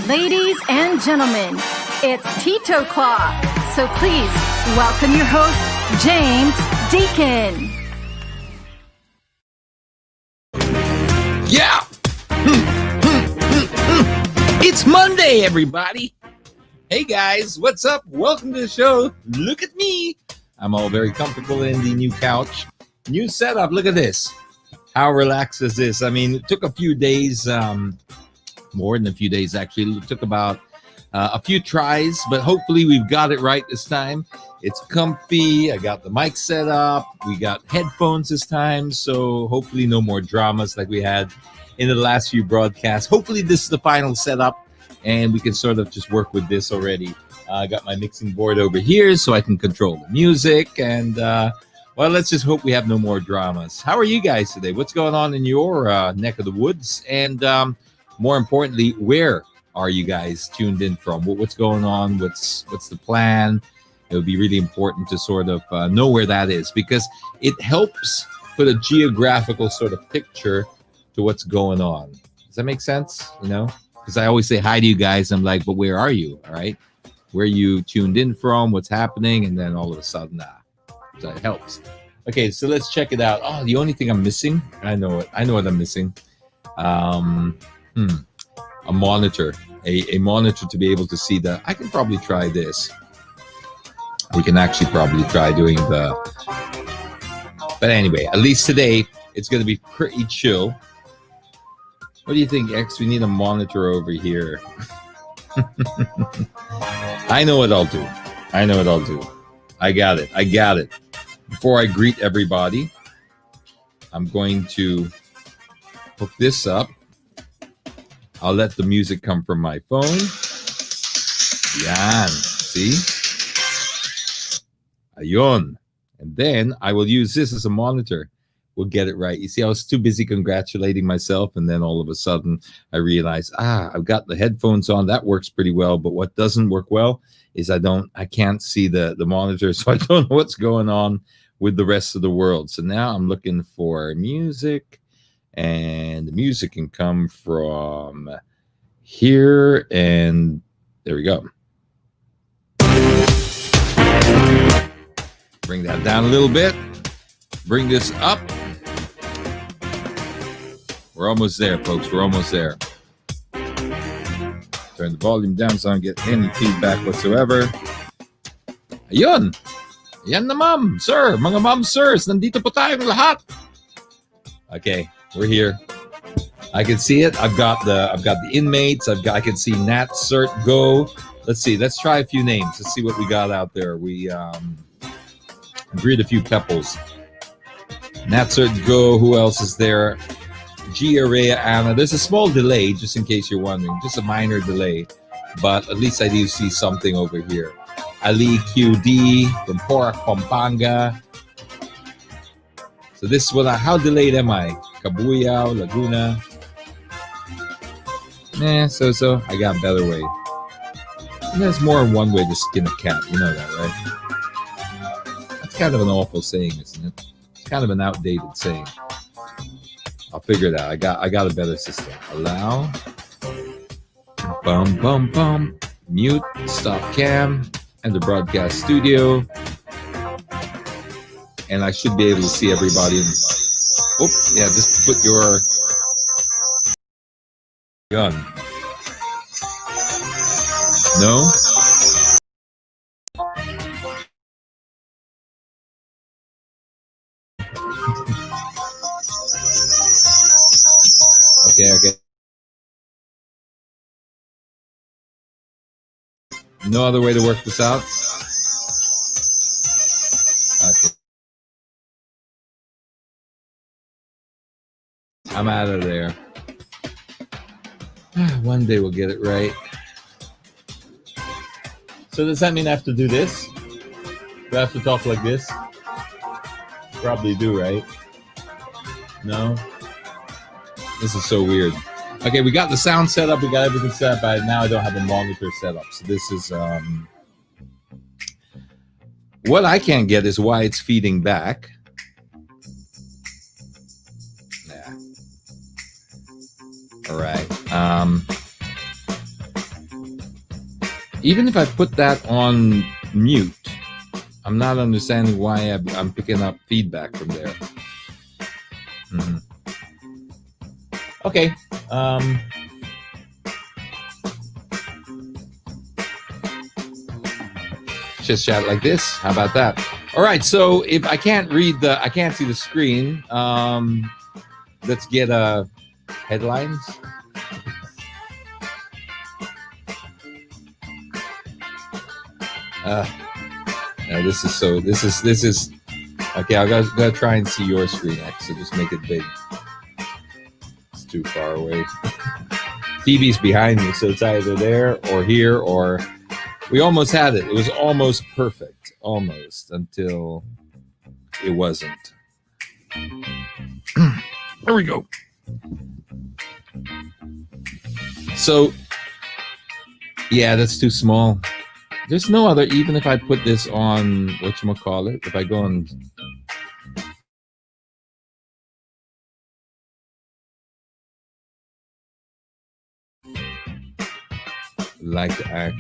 Ladies and gentlemen, it's Titoclock. So please welcome your host, James Deacon. Yeah! It's Monday, everybody. Hey, guys, what's up? Welcome to the show. Look at me. I'm all very comfortable in the new couch. New setup. Look at this. How relaxed is this? I mean, it took a few days, more than a few days, actually. It took about a few tries, but hopefully we've got it right this time. It's comfy. I got the mic set up. We got headphones this time, so hopefully no more dramas like we had in the last few broadcasts. Hopefully this is the final setup, and we can sort of just work with this already. I got my mixing board over here so I can control the music, and well, let's just hope we have no more dramas. How are you guys today? What's going on in your neck of the woods? And more importantly, where are you guys tuned in from? What's going on? What's the plan? It would be really important to sort of know where that is, because it helps put a geographical sort of picture to what's going on. Does that make sense? You know, because I always say hi to you guys. I'm like, but where are you? All right. Where you tuned in from? What's happening? And then all of a sudden, so it helps. Okay, so let's check it out. Oh, the only thing I'm missing, I know what I'm missing. A monitor, a monitor to be able to see the. I can probably try this. We can actually probably try doing the. But anyway, at least today it's going to be pretty chill. What do you think, X? We need a monitor over here. I know what I'll do. I got it. Before I greet everybody, I'm going to hook this up. I'll let the music come from my phone. Yan. See? Ayun. And then I will use this as a monitor. We'll get it right. You see, I was too busy congratulating myself, and then all of a sudden I realized, I've got the headphones on. That works pretty well. But what doesn't work well is I can't see the monitor, so I don't know what's going on with the rest of the world. So now I'm looking for music, and the music can come from here, and there we go. Bring that down a little bit. Bring this up. We're almost there, folks. We're almost there. Turn the volume down so I don't get any feedback whatsoever. Ayun! Yan na, ma'am, sir. Mga ma'am, sirs, nandito po tayong lahat. Okay, we're here. I can see it. I've got the inmates. I can see Nat, Cert, Go. Let's see. Let's try a few names. Let's see what we got out there. We agreed a few couples. Nat, Cert, Go. Who else is there? Gia, Rhea, Anna. There's a small delay, just in case you're wondering. Just a minor delay. But at least I do see something over here. Ali QD from Porac, Pampanga. So this is how delayed am I? Cabuyao, Laguna. So. I got a better way. And there's more than one way to skin a cat. You know that, right? That's kind of an awful saying, isn't it? It's kind of an outdated saying. I'll figure it out. I got a better system. Allow. Bum. Mute. Stop cam. And the broadcast studio. And I should be able to see everybody. Just put your gun. No? Okay. No other way to work this out? Okay. I'm out of there. One day we'll get it right. So does that mean I have to do this? Do I have to talk like this? Probably do, right? No? This is so weird. Okay, we got the sound set up. We got everything set up. But now I don't have a monitor set up. So this is... what I can't get is why it's feeding back. All right. even if I put that on mute, I'm not understanding why I'm picking up feedback from there. Okay. Just chat like this. How about that? All right. So if I can't see the screen. Let's get headlines. Now this is okay. I gotta try and see your screen X. So just make it big. It's too far away. TV's behind me, so it's either there or here or. We almost had it. It was almost perfect. Almost until it wasn't. There we go. So, yeah, that's too small. There's no other, even if I put this on, whatchamacallit, if I go on. Like to act.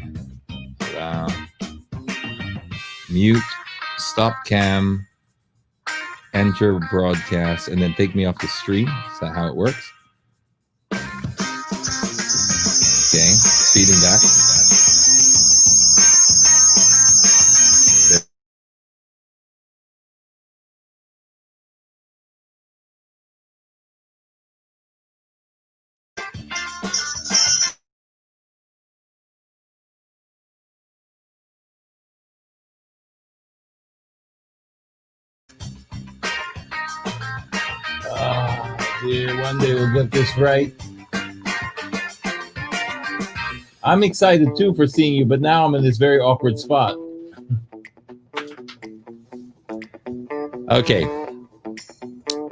Mute, stop cam, enter broadcast, and then take me off the stream. Is that how it works? Okay, speeding back. Dear, one day we'll get this right. I'm excited too for seeing you, but now I'm in this very awkward spot. Okay.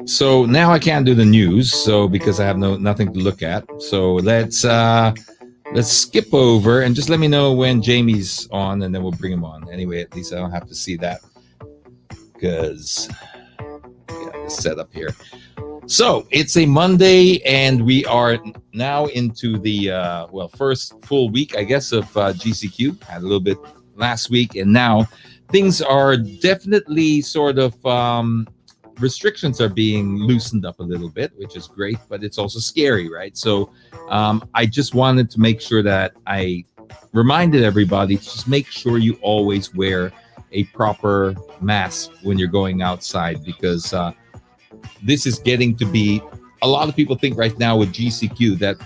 So now I can't do the news, so because I have nothing to look at. So let's skip over and just let me know when Jamie's on, and then we'll bring him on. Anyway, at least I don't have to see that because the setup here. So it's a Monday, and we are now into the first full week, I guess, of GCQ. Had a little bit last week, and now things are definitely sort of restrictions are being loosened up a little bit, which is great, but it's also scary, right? So I just wanted to make sure that I reminded everybody to just make sure you always wear a proper mask when you're going outside, because this is getting to be, a lot of people think right now with GCQ that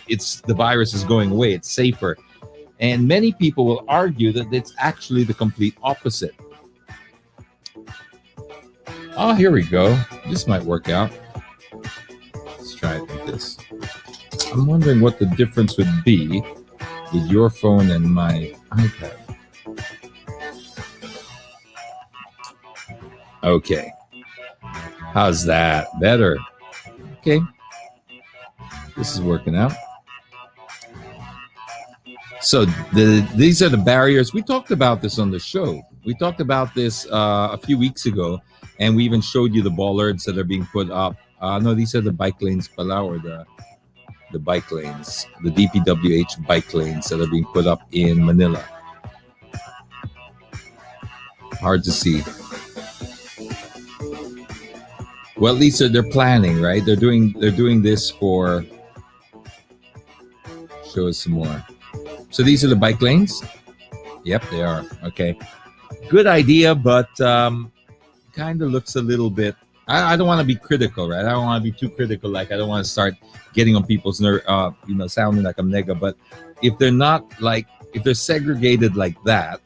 the virus is going away, it's safer. And many people will argue that it's actually the complete opposite. Oh, here we go. This might work out. Let's try it like this. I'm wondering what the difference would be with your phone and my iPad. Okay. How's that? Better. Okay. This is working out. So these are the barriers. We talked about this on the show. We talked about this a few weeks ago, and we even showed you the bollards that are being put up. No, these are the bike lanes pala, or the bike lanes, the DPWH bike lanes that are being put up in Manila. Hard to see. Well, at least they're planning, right? They're doing this for. Show us some more. So these are the bike lanes. Yep, they are. Okay, good idea, but kind of looks a little bit. I don't want to be critical, right? I don't want to be too critical. Like, I don't want to start getting on people's nerve, sounding like I'm nega. But if they're not if they're segregated like that,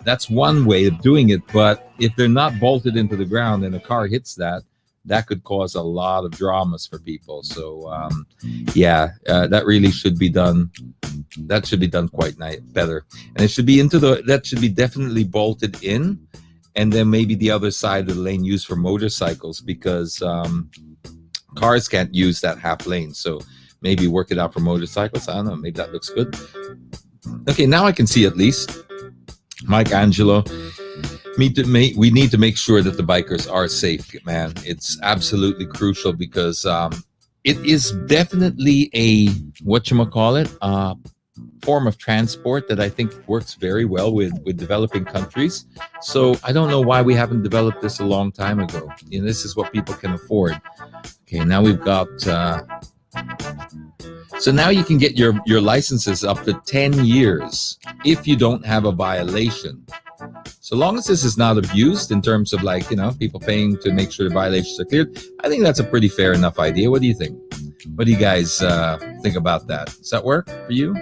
that's one way of doing it. But if they're not bolted into the ground and a car hits that could cause a lot of dramas for people. So, that really should be done. That should be done quite better. And it should be that should be definitely bolted in. And then maybe the other side of the lane used for motorcycles, because cars can't use that half lane. So maybe work it out for motorcycles. I don't know. Maybe that looks good. Okay, now I can see at least. Mike Angelo, we need to make sure that the bikers are safe, man. It's absolutely crucial, because it is definitely a form of transport that I think works very well with developing countries. So I don't know why we haven't developed this a long time ago. This is what people can afford. Okay, now we've got. So now you can get your licenses up to 10 years if you don't have a violation. So long as this is not abused in terms of people paying to make sure the violations are cleared, I think that's a pretty fair enough idea. What do you think? What do you guys think about that? Does that work for you?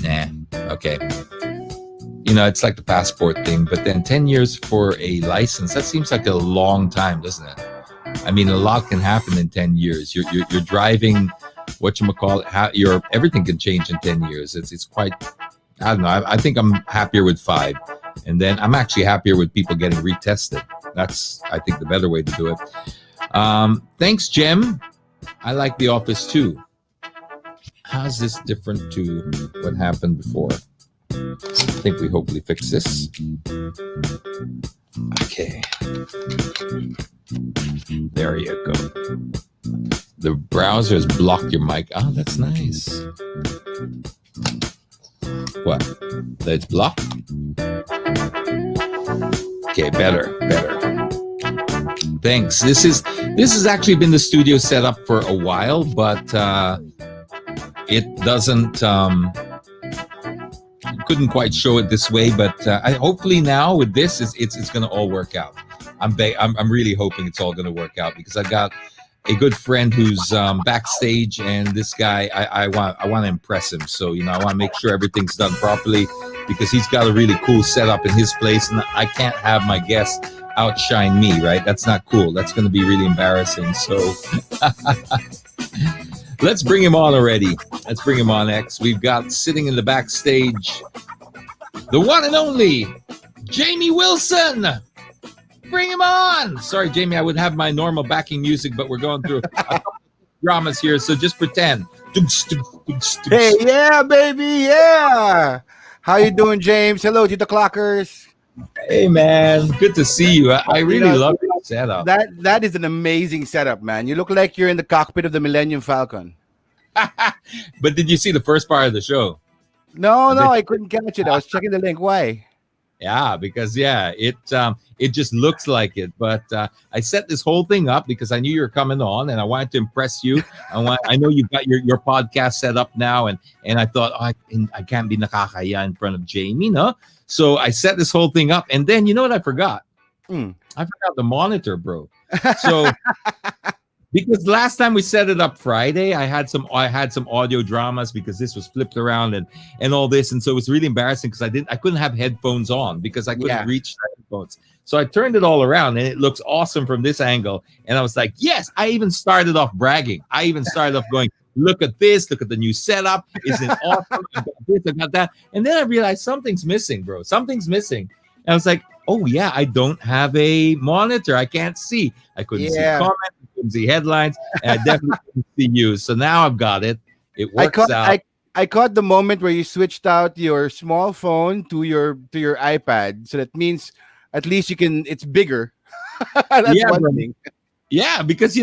Nah. Okay. It's like the passport thing, but then 10 years for a license, that seems like a long time, doesn't it? I mean, a lot can happen in 10 years. You're driving, everything can change in 10 years. It's quite, I don't know. I think I'm happier with 5. And then I'm actually happier with people getting retested. That's, I think, the better way to do it. Thanks, Jem. I like The Office too. How's this different to what happened before? I think we hopefully fix this. Okay. There you go. The browser has blocked your mic. Oh, that's nice. What? It's blocked? Okay, better. Thanks. This has actually been the studio setup for a while, but it doesn't. Couldn't quite show it this way, but hopefully now with this, it's going to all work out. I'm really hoping it's all going to work out because I got a good friend who's backstage, and this guy I want to impress him. So I want to make sure everything's done properly because he's got a really cool setup in his place, and I can't have my guests outshine me, right? That's not cool. That's going to be really embarrassing. So let's bring him on already. Let's bring him on, X. We've got sitting in the backstage the one and only Jamie Wilson. Bring him on. Sorry, Jamie, I would have my normal backing music, but we're going through a couple of dramas here, so just pretend. Hey, yeah, baby, yeah. How you doing, James? Hello, Titoclockers. Hey, man. Good to see you. I really love your setup. That is an amazing setup, man. You look like you're in the cockpit of the Millennium Falcon. But did you see the first part of the show? No, I couldn't catch it. I was checking the link. Why? Yeah, because it just looks like it. But I set this whole thing up because I knew you were coming on, and I wanted to impress you. I know you've got your podcast set up now, and I thought I can't be nakakaya in front of Jamie, no. So I set this whole thing up, and then you know what I forgot? I forgot the monitor, bro. So because last time we set it up Friday, I had some audio dramas because this was flipped around and all this, and so it was really embarrassing because I couldn't have headphones on because I couldn't reach the headphones. So I turned it all around, and it looks awesome from this angle. And I was like, yes, I even started off bragging. I even started off going, look at this, look at the new setup. Isn't it awesome? I got this, I got that. And then I realized something's missing, bro. Something's missing. And I was like, oh, yeah, I don't have a monitor. I can't see. I couldn't see comments. I couldn't see headlines. And I definitely couldn't see you. So now I've got it. It works out. I caught the moment where you switched out your small phone to your iPad. So that means at least it's bigger. That's one thing. Yeah, because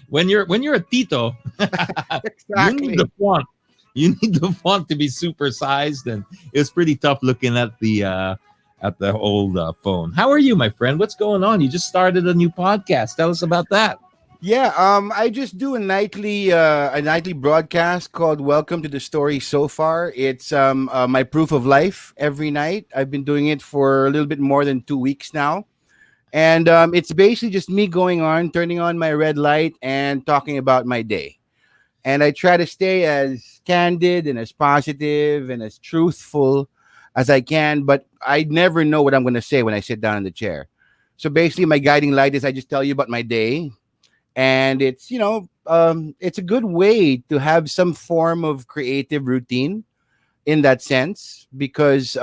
when you're a Tito, exactly. You need the font. You need the font to be super sized, and it's pretty tough looking at the old phone. How are you, my friend? What's going on? You just started a new podcast. Tell us about that. Yeah, I just do a nightly broadcast called Welcome to the Story So Far. It's my proof of life every night. I've been doing it for a little bit more than 2 weeks now. And it's basically just me turning on my red light and talking about my day. And I try to stay as candid and as positive and as truthful as I can, but I never know what I'm going to say when I sit down in the chair. So basically my guiding light is I just tell you about my day. And it's, it's a good way to have some form of creative routine in that sense, because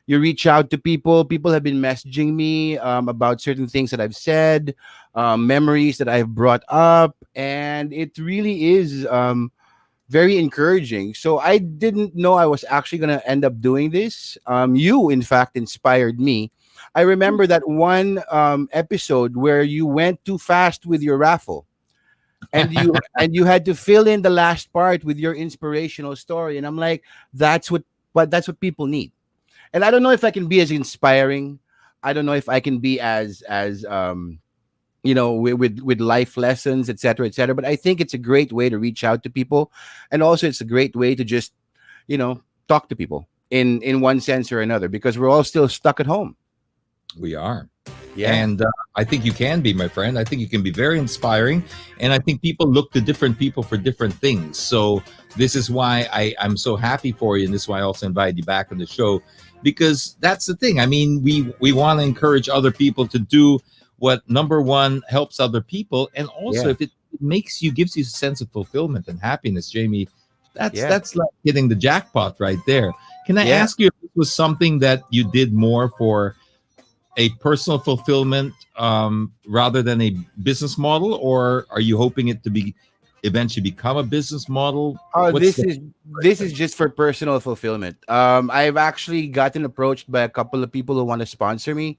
you reach out to people. People have been messaging me about certain things that I've said, memories that I've brought up, and it really is very encouraging. So I didn't know I was actually going to end up doing this. You, in fact, inspired me. I remember that one episode where you went too fast with your raffle. and you had to fill in the last part with your inspirational story, and I'm like, that's what people need. And I don't know if I can be as inspiring. I don't know if I can be as with life lessons, etc., etc. But I think it's a great way to reach out to people, and also it's a great way to just talk to people in one sense or another, because we're all still stuck at home. We are. Yeah, And I think you can be, my friend. I think you can be very inspiring. And I think people look to different people for different things. So this is why I'm so happy for you. And this is why I also invited you back on the show, because that's the thing. I mean, we want to encourage other people to do what, number one, helps other people. And also, yeah, if it gives you a sense of fulfillment and happiness, Jamie, yeah, that's like hitting the jackpot right there. Can I yeah. ask you if this was something that you did more for a personal fulfillment, rather than a business model, or are you hoping it to be eventually become a business model? Oh, What's this is just for personal fulfillment. I've actually gotten approached by a couple of people who want to sponsor me.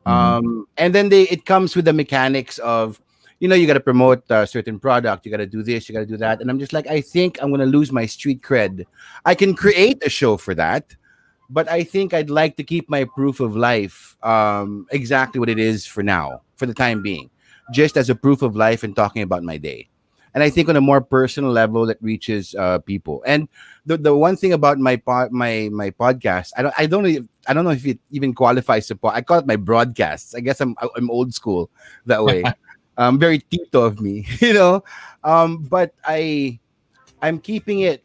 Mhm. And then it comes with the mechanics of, you got to promote a certain product, you got to do this, you got to do that, and I'm just like, I think I'm going to lose my street cred. I can create a show for that, but I think I'd like to keep my proof of life exactly what it is for now, for the time being, just as a proof of life and talking about my day. And I think on a more personal level that reaches people. And the one thing about my podcast, I don't know if it even qualifies to I call it my broadcasts. I guess I'm old school that way. Very Tito of me, But I'm keeping it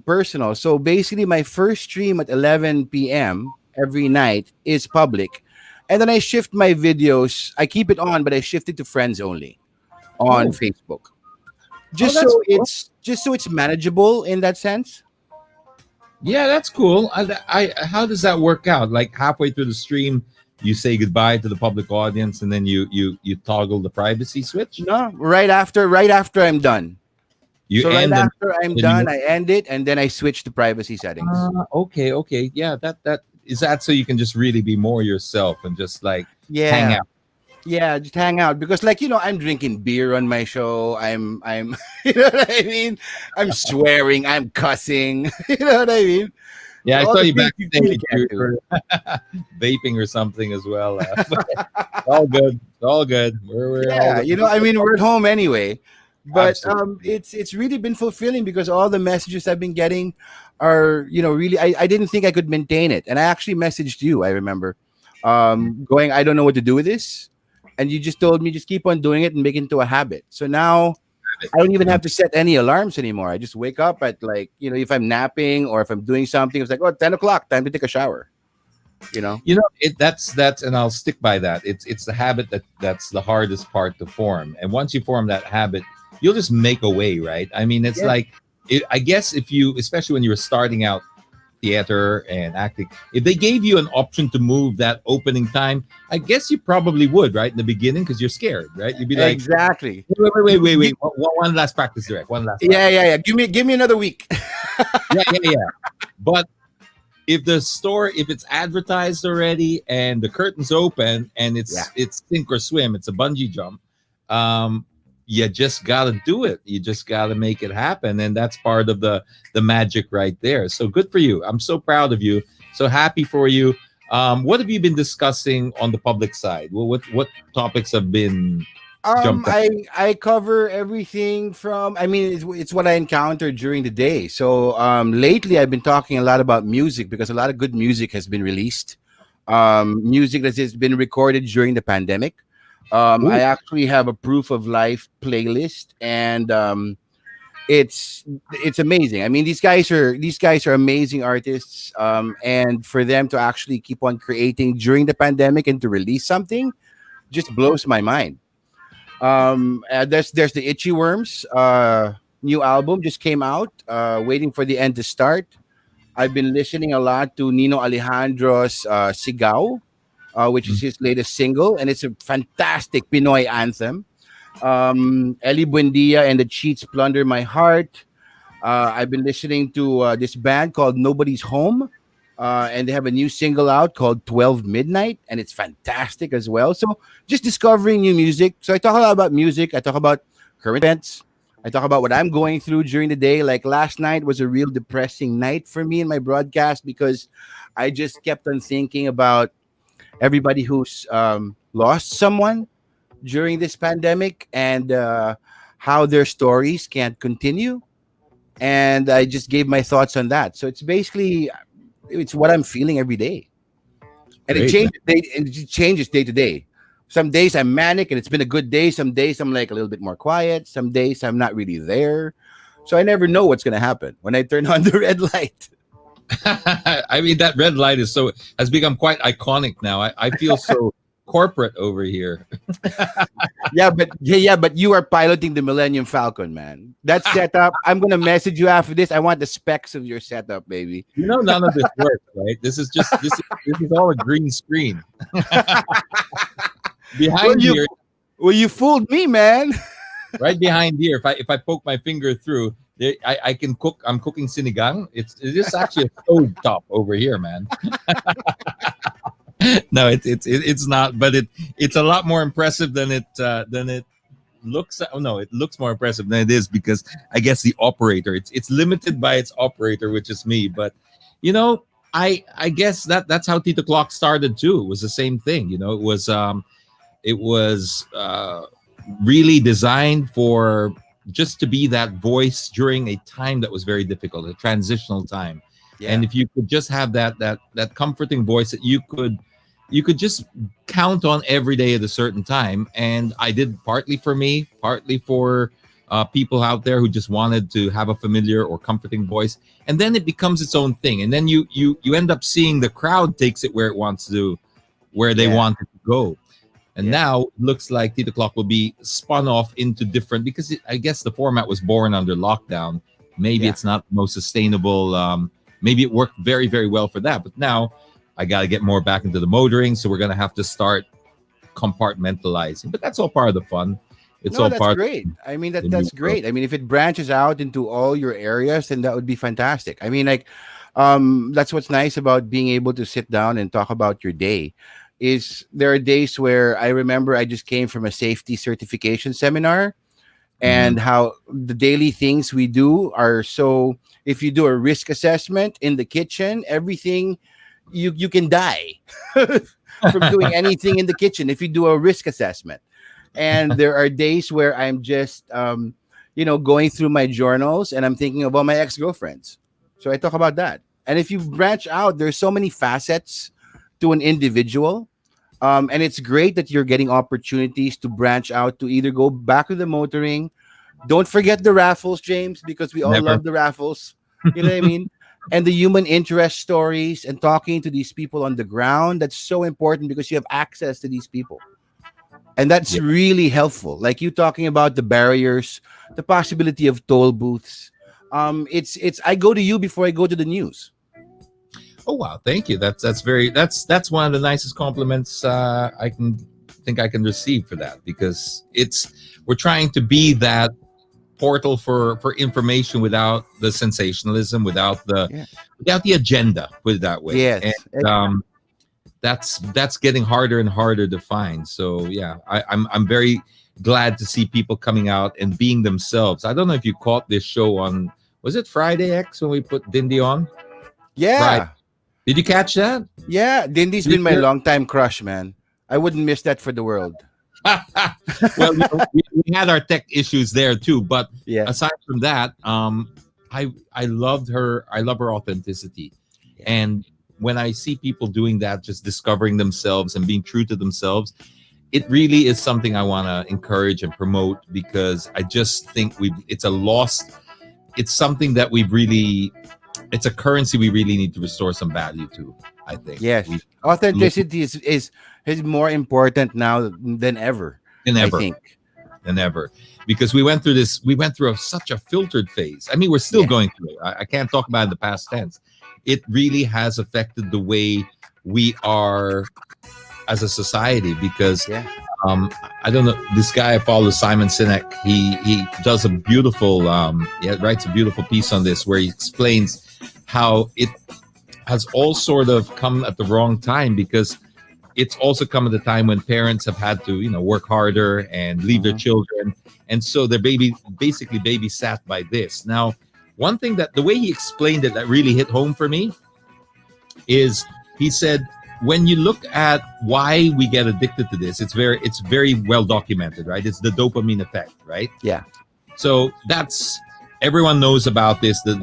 personal. So basically, my first stream at 11 p.m. every night is public, and then I shift my videos. I keep it on, but I shift it to friends only on Oh, Facebook, oh, that's cool. just so it's manageable in that sense. Yeah, that's cool. How does that work out? Like halfway through the stream, you say goodbye to the public audience, and then you toggle the privacy switch. No, right after I'm done. You So right end and after I'm then you. done, I end it, and then I switch to privacy settings. Okay, okay, yeah. That is that so you can just really be more yourself and just like hang Yeah. out. Yeah, just hang out because, like, I'm drinking beer on my show. I'm you know what I mean? I'm swearing, I'm cussing. You know what I mean? Yeah, So I all saw the you things you really backstage. can't You do. were vaping or something as well. But all good. It's all good. We're all Yeah, I mean, we're at home anyway. But absolutely. it's really been fulfilling because all the messages I've been getting are, really, I didn't think I could maintain it. And I actually messaged you, I remember. Going, I don't know what to do with this. And you just told me just keep on doing it and make it into a habit. So now I don't even have to set any alarms anymore. I just wake up at, like, if I'm napping or if I'm doing something, it's like, oh, 10 o'clock, time to take a shower, you know? That's and I'll stick by that. It's the habit that's the hardest part to form. And once you form that habit, you'll just make a way, right? I mean, it's Yeah, like I guess if you, especially when you were starting out theater and acting, if they gave you an option to move that opening time, I guess you probably would, right? In the beginning, because you're scared, right? You'd be like, exactly. wait. One last practice direct. One last Yeah, practice yeah, direct. yeah. Give me another week. Yeah, yeah, yeah. But if the store, if it's advertised already and the curtains open and Yeah. it's sink or swim, it's a bungee jump. um you just gotta do it, you just gotta make it happen, and that's part of the magic right there. So good for you, I'm so proud of you, so happy for you. What have you been discussing on the public side? Well, what topics have been jumped up? I cover everything from. I mean, it's what I encountered during the day. So lately, I've been talking a lot about music because a lot of good music has been released. Music that has been recorded during the pandemic. I Ooh. actually have a proof of life playlist, and it's amazing. I mean, these guys are amazing artists, and for them to actually keep on creating during the pandemic and to release something just blows my mind. There's the Itchy Worms new album just came out. Waiting for the end to start. I've been listening a lot to Nino Alejandro's Sigaw, which is his latest single, and it's a fantastic Pinoy anthem. Ellie Buendia and the Cheats Plunder My Heart. I've been listening to this band called Nobody's Home, and they have a new single out called 12 Midnight, and it's fantastic as well. So just discovering new music. So I talk a lot about music. I talk about current events. I talk about what I'm going through during the day. Like last night was a real depressing night for me in my broadcast because I just kept on thinking about everybody who's lost someone during this pandemic and how their stories can't continue. And I just gave my thoughts on that. So it's basically it's what I'm feeling every day, and Great, man. it changes day to day. Some days I'm manic and it's been a good day. Some days I'm like a little bit more quiet. Some days I'm not really there. So I never know what's gonna happen when I turn on the red light. I mean, that red light has become quite iconic now. I feel so corporate over here. But you are piloting the Millennium Falcon, man. That setup. I'm gonna message you after this. I want the specs of your setup, baby. You know, none of this works, right? This is all a green screen. Well, Behind here, you fooled me, man. right behind here, if I poke my finger through, I can cook. I'm cooking sinigang. It is actually a stove top over here, man. No, it's not, but it's a lot more impressive than it looks. Oh no, it looks more impressive than it is because I guess the operator. It's limited by its operator, which is me. But you know, I guess that's how Titoclock started too. It was the same thing. You know, it was really designed for just to be that voice during a time that was very difficult, a transitional time. Yeah. And if you could just have that comforting voice that you could just count on every day at a certain time. And I did partly for me, partly for people out there who just wanted to have a familiar or comforting voice. And then it becomes its own thing. And then you end up seeing the crowd takes it where it wants to, where they want it to go. And now it looks like Titoclock will be spun off into different, because I guess the format was born under lockdown. Maybe it's not the most sustainable. Maybe it worked very, very well for that. But now I got to get more back into the motoring. So we're going to have to start compartmentalizing. But that's all part of the fun. It's all that's part. great. I mean, that's great. I mean, if it branches out into all your areas, then that would be fantastic. I mean, like, that's what's nice about being able to sit down and talk about your day. Is there are days where I remember I just came from a safety certification seminar, and how the daily things we do are so. If you do a risk assessment in the kitchen, everything you can die from doing anything in the kitchen if you do a risk assessment. And there are days where I'm just going through my journals and I'm thinking about my ex-girlfriends. So I talk about that. And if you branch out, there's so many facets to an individual. And it's great that you're getting opportunities to branch out to either go back to the motoring. Don't forget the raffles, James, because we all Never. love the raffles. You know what I mean? And the human interest stories and talking to these people on the ground. That's so important because you have access to these people. And that's really helpful. Like you talking about the barriers, the possibility of toll booths. It's I go to you before I go to the news. Oh wow, thank you. That's one of the nicest compliments I can receive for that, because we're trying to be that portal for information without the sensationalism, without the agenda, put it that way. Yes. And that's getting harder and harder to find. So yeah, I'm very glad to see people coming out and being themselves. I don't know if you caught this show on, was it Friday X when we put Dindy on? Yeah. Friday. Did you catch that? Yeah, Dindy's been my longtime crush, man. I wouldn't miss that for the world. Well, we had our tech issues there too, but aside from that, I loved her. I love her authenticity, and when I see people doing that, just discovering themselves and being true to themselves, it really is something I want to encourage and promote, because I just think it's a lost. It's something that it's a currency we really need to restore some value to, I think. Yes. Authenticity is more important now than ever. I think. Than ever. Because we went through such a filtered phase. I mean, we're still going through it. I can't talk about it in the past tense. It really has affected the way we are as a society, because I don't know, this guy I follow, Simon Sinek, he does a beautiful writes a beautiful piece on this, where he explains how it has all sort of come at the wrong time, because it's also come at a time when parents have had to, work harder and leave their Mhm. children, and so they're basically babysat by this. Now, one thing that the way he explained it that really hit home for me is he said when you look at why we get addicted to this, it's very well documented, right? It's the dopamine effect, right? Yeah. So that's everyone knows about this. The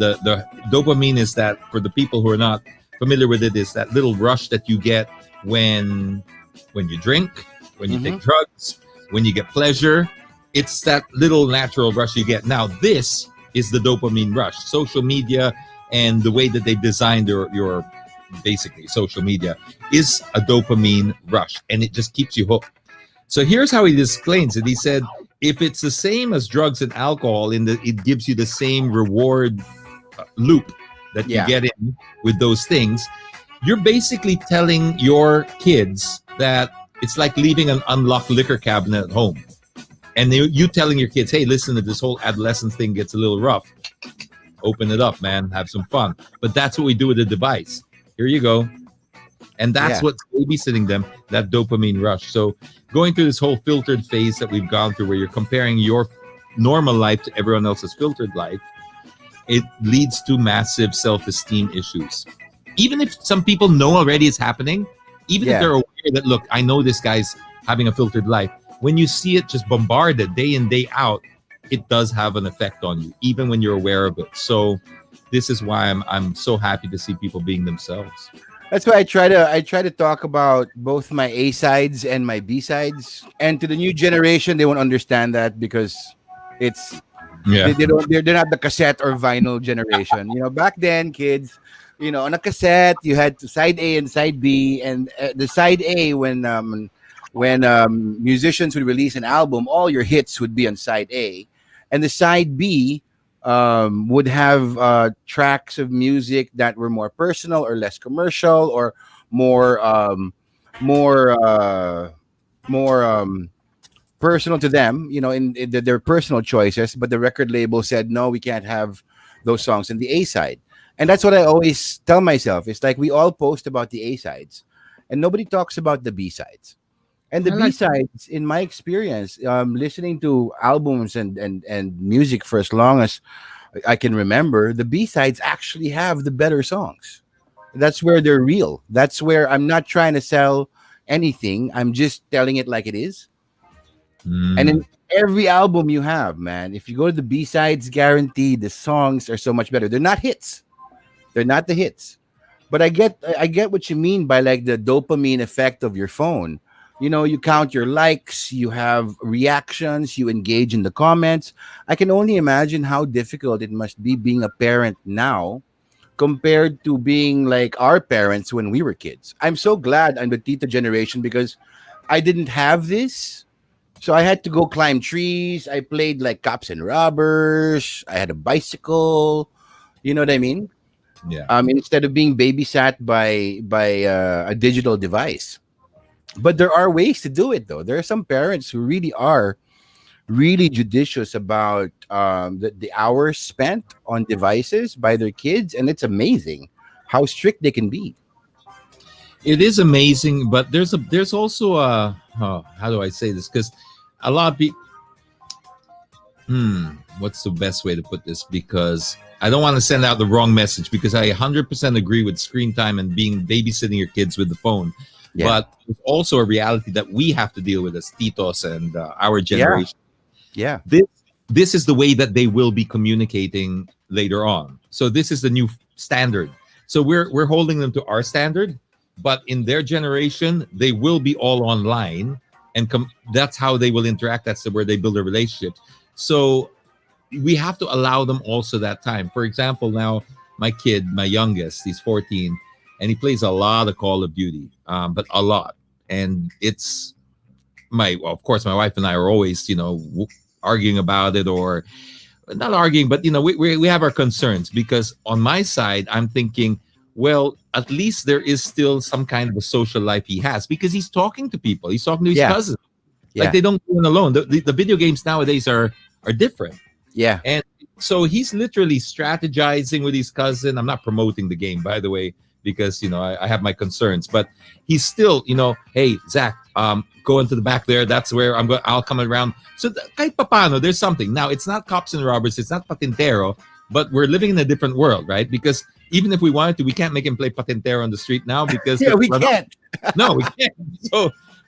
dopamine is that, for the people who are not familiar with it, is that little rush that you get when you drink, when you take Mhm. drugs, when you get pleasure. It's that little natural rush you get. Now, this is the dopamine rush. Social media and the way that they've designed your basically social media is a dopamine rush, and it just keeps you hooked. So here's how he explains it. He said, if it's the same as drugs and alcohol, it gives you the same reward loop that you Yeah. get in with those things. You're basically telling your kids that it's like leaving an unlocked liquor cabinet at home. And you telling your kids, hey, listen, if this whole adolescence thing gets a little rough, open it up, man, have some fun. But that's what we do with the device. Here you go. And that's Yeah. what's babysitting them, that dopamine rush. So going through this whole filtered phase that we've gone through, where you're comparing your normal life to everyone else's filtered life, it leads to massive self-esteem issues. Even if some people know already it's happening, even if Yeah. they're aware that, look, I know this guy's having a filtered life, when you see it just bombarded day in, day out, it does have an effect on you, even when you're aware of it. So this is why I'm so happy to see people being themselves. That's why I try to talk about both my A sides and my B sides. And to the new generation, they won't understand that because it's Yeah. they're not the cassette or vinyl generation. Back then, kids, on a cassette you had side A and side B, and the side A, when musicians would release an album, all your hits would be on side A, and the side B would have tracks of music that were more personal or less commercial or more more uh, more personal to them, in their personal choices. But the record label said, no, we can't have those songs in the A side. And that's what I always tell myself. It's like we all post about the A sides, and nobody talks about the B sides. And the I B like sides, in my experience, listening to albums and music for as long as I can remember, the B sides actually have the better songs. That's where they're real. That's where I'm not trying to sell anything. I'm just telling it like it is. And in Mm, every album you have, man, if you go to the B sides, guaranteed the songs are so much better. They're not hits. They're not the hits. But I get what you mean by like the dopamine effect of your phone. You count your likes, you have reactions, you engage in the comments. I can only imagine how difficult it must be being a parent now compared to being like our parents when we were kids. I'm so glad I'm the Tita generation because I didn't have this. So I had to go climb trees. I played like cops and robbers. I had a bicycle. You know what I mean? yeah. Instead of being babysat by a digital device. But there are ways to do it, though. There are some parents who really are really judicious about the hours spent on devices by their kids, and it's amazing how strict they can be. It is amazing, but there's also a, oh, how do I say this? Because a lot of people, what's the best way to put this? Because I don't want to send out the wrong message, because I 100% agree with screen time and being babysitting your kids with the phone. Yeah. But it's also a reality that we have to deal with as titos and our generation. Yeah. This is the way that they will be communicating later on. So this is the new standard. So we're holding them to our standard, but in their generation, they will be all online, and that's how they will interact. That's where they build a relationship. So we have to allow them also that time. For example, now my kid, my youngest, he's 14, and he plays a lot of Call of Duty, but a lot. And it's of course, my wife and I are always, arguing about it, or not arguing, but we have our concerns, because on my side, I'm thinking, well, at least there is still some kind of a social life he has, because he's talking to people, he's talking to his Yeah. cousins. Yeah. Like, they don't go in alone. The video games nowadays are different. Yeah. And so he's literally strategizing with his cousin. I'm not promoting the game, by the way, because I have my concerns. But he's still, hey Zach, go into the back there. That's where I'll come around. So kahit papano, there's something. Now it's not cops and robbers, it's not patintero, but we're living in a different world, right? Because even if we wanted to, we can't make him play patintero on the street now because Yeah, we can't. no, we can't.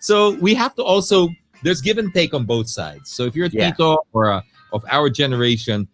So we have to also, there's give and take on both sides. So if you're a Yeah. Tito or of our generation,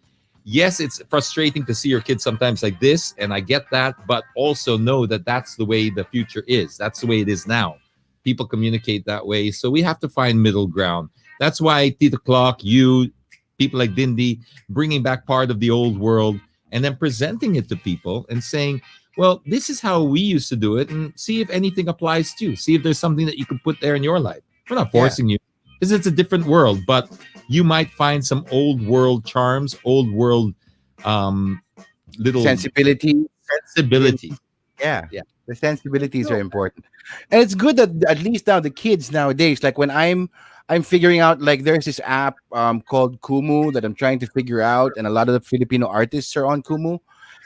yes, it's frustrating to see your kids sometimes like this, and I get that, but also know that that's the way the future is. That's the way it is now. People communicate that way, so we have to find middle ground. That's why Titoclock, you, people like Dindy, bringing back part of the old world and then presenting it to people and saying, well, this is how we used to do it, and see if anything applies to you. See if there's something that you can put there in your life. We're not forcing you, because it's a different world, but you might find some old world charms, old world little Sensibility. Yeah. The sensibilities are important, and it's good that at least now the kids nowadays, like when I'm figuring out, like there's this app called Kumu that I'm trying to figure out, and a lot of the Filipino artists are on Kumu,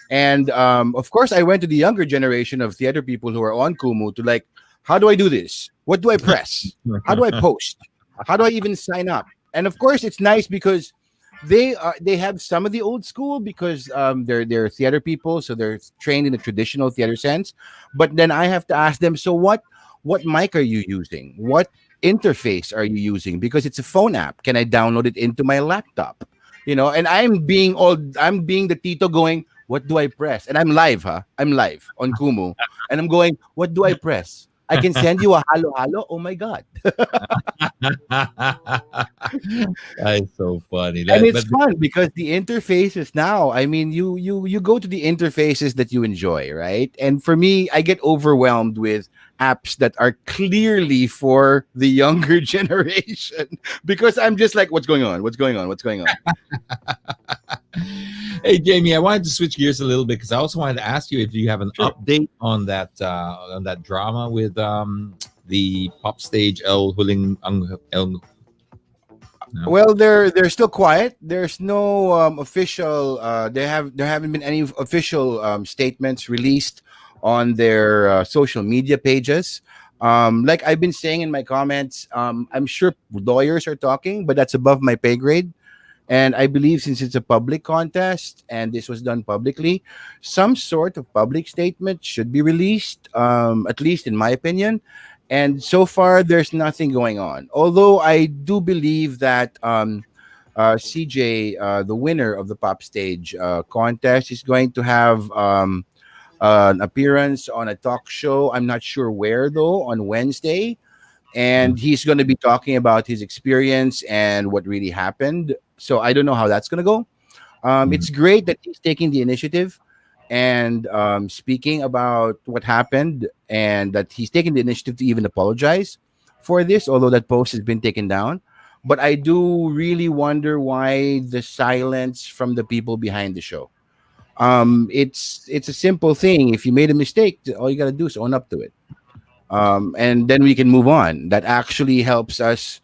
and of course I went to the younger generation of theater people who are on Kumu to like, how do I do this? What do I press? How do I post? How do I even sign up? And of course it's nice because they have some of the old school because they're theater people, so they're trained in the traditional theater sense. But then I have to ask them, so what mic are you using? What interface are you using? Because it's a phone app. Can I download it into my laptop? And I'm being the Tito going, what do I press? And I'm live on Kumu, and I'm going, what do I press? I can send you a halo. Oh my God. That's so funny. And it's fun because the interfaces now, I mean, you go to the interfaces that you enjoy, right? And for me, I get overwhelmed with apps that are clearly for the younger generation because I'm just like, what's going on? Hey Jamie, I wanted to switch gears a little bit because I also wanted to ask you if you have an update on that drama with the pop stage El Huling El. No. Well, they're still quiet. There's no official. There haven't been any official statements released on their social media pages. Like I've been saying in my comments, I'm sure lawyers are talking, but that's above my pay grade. And I believe since it's a public contest and this was done publicly, some sort of public statement should be released, at least in my opinion. And so far, there's nothing going on. Although I do believe that CJ, the winner of the pop stage contest, is going to have an appearance on a talk show. I'm not sure where, though, on Wednesday. And he's going to be talking about his experience and what really happened. So I don't know how that's going to go. It's great that he's taking the initiative and speaking about what happened, and that he's taking the initiative to even apologize for this, although that post has been taken down. But I do really wonder why the silence from the people behind the show. It's a simple thing. If you made a mistake, all you got to do is own up to it. And then we can move on. That actually helps us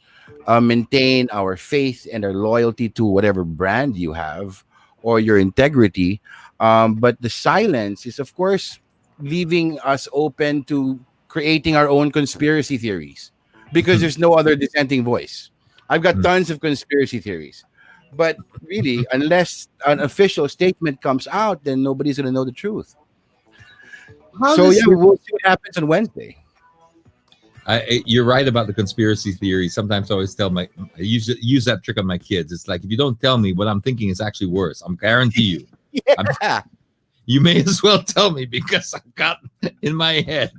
maintain our faith and our loyalty to whatever brand you have or your integrity. But the silence is, of course, leaving us open to creating our own conspiracy theories because there's no other dissenting voice. I've got tons of conspiracy theories. But really, unless an official statement comes out, then nobody's going to know the truth. We'll see what happens on Wednesday. You're right about the conspiracy theory. Sometimes I always tell I use that trick on my kids. It's like, if you don't tell me, what I'm thinking is actually worse. I'm guarantee you. Yeah. You may as well tell me because I've got in my head.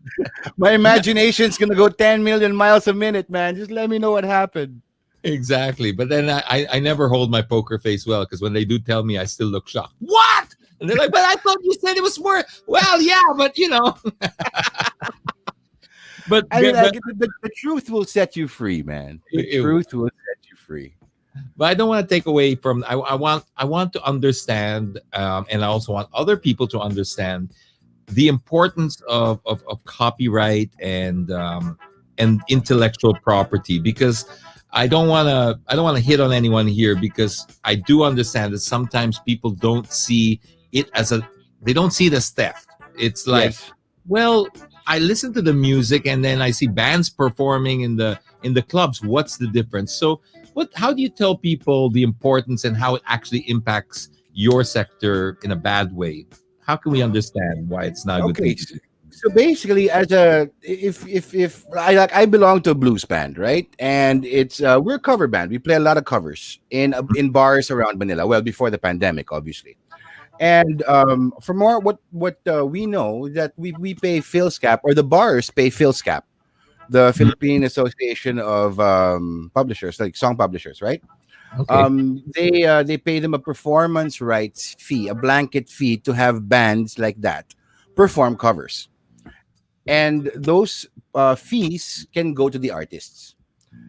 My imagination's going to go 10 million miles a minute, man. Just let me know what happened. Exactly. But then I never hold my poker face well, because when they do tell me, I still look shocked. What? And they're like, but I thought you said it was worse. Well, yeah, but But the truth will set you free, man. The truth will set you free. But I don't want to take away from. I want to understand, and I also want other people to understand the importance of copyright and intellectual property, because I don't want to hit on anyone here, because I do understand that sometimes people don't see it as they don't see it as theft. It's like. Yes. Well, I listen to the music and then I see bands performing in the clubs. What's the difference? So, what? How do you tell people the importance and how it actually impacts your sector in a bad way? How can we understand why it's not a good Okay, thing to do? so basically, as a if I like I belong to a blues band, right? And it's we're a cover band. We play a lot of covers in bars around Manila. Well, before the pandemic, obviously. And for more, what we know that we pay PhilScap, or the bars pay PhilScap, the Mhm. Philippine Association of Publishers, like song publishers, right? Okay. They pay them a performance rights fee, a blanket fee, to have bands like that perform covers, and those fees can go to the artists.